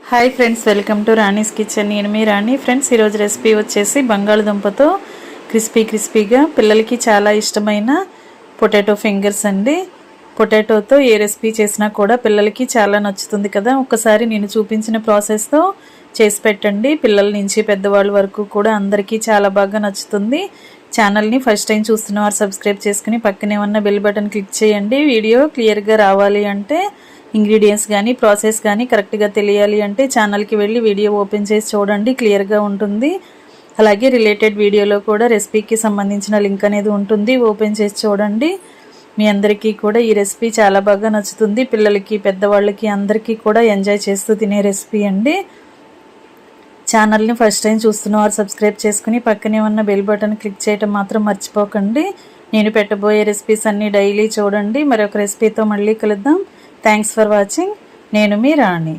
Hi friends, welcome to Rani's kitchen. నేను మీ రాణి. Friends, ఈరోజు recipe వచ్చేసి బంగాళదుంపతో క్రిస్పీగా పిల్లలకి చాలా ఇష్టమైన పొటాటో ఫింగర్స్ అండి. పొటాటోతో ఏ రెసిపీ చేసినా కూడా పిల్లలకి చాలా నచ్చుతుంది కదా. ఒకసారి నేను చూపించిన ప్రాసెస్తో చేసి పెట్టండి. పిల్లల నుంచి పెద్దవాళ్ళ వరకు కూడా అందరికీ చాలా బాగా నచ్చుతుంది. ఛానల్ని ఫస్ట్ టైం చూస్తున్న వారు సబ్స్క్రైబ్ చేసుకుని పక్కనే ఉన్న బెల్ బటన్ క్లిక్ చేయండి. వీడియో క్లియర్గా రావాలి అంటే, ఇంగ్రీడియంట్స్ కానీ ప్రాసెస్ కానీ కరెక్ట్గా తెలియాలి అంటే ఛానల్కి వెళ్ళి వీడియో ఓపెన్ చేసి చూడండి, క్లియర్గా ఉంటుంది. అలాగే రిలేటెడ్ వీడియోలో కూడా రెసిపీకి సంబంధించిన లింక్ అనేది ఉంటుంది, ఓపెన్ చేసి చూడండి. మీ అందరికీ కూడా ఈ రెసిపీ చాలా బాగా నచ్చుతుంది. పిల్లలకి పెద్దవాళ్ళకి అందరికీ కూడా ఎంజాయ్ చేస్తూ తినే రెసిపీ అండి. ఛానల్ని ఫస్ట్ టైం చూస్తున్న వారు సబ్స్క్రైబ్ చేసుకుని పక్కనే ఉన్న బెల్ బటన్ క్లిక్ చేయడం మాత్రం మర్చిపోకండి. నేను పెట్టబోయే రెసిపీస్ అన్నీ డైలీ చూడండి. మరొక రెసిపీతో మళ్ళీ కలుద్దాం. Thanks for watching. నేను మీ రాణి.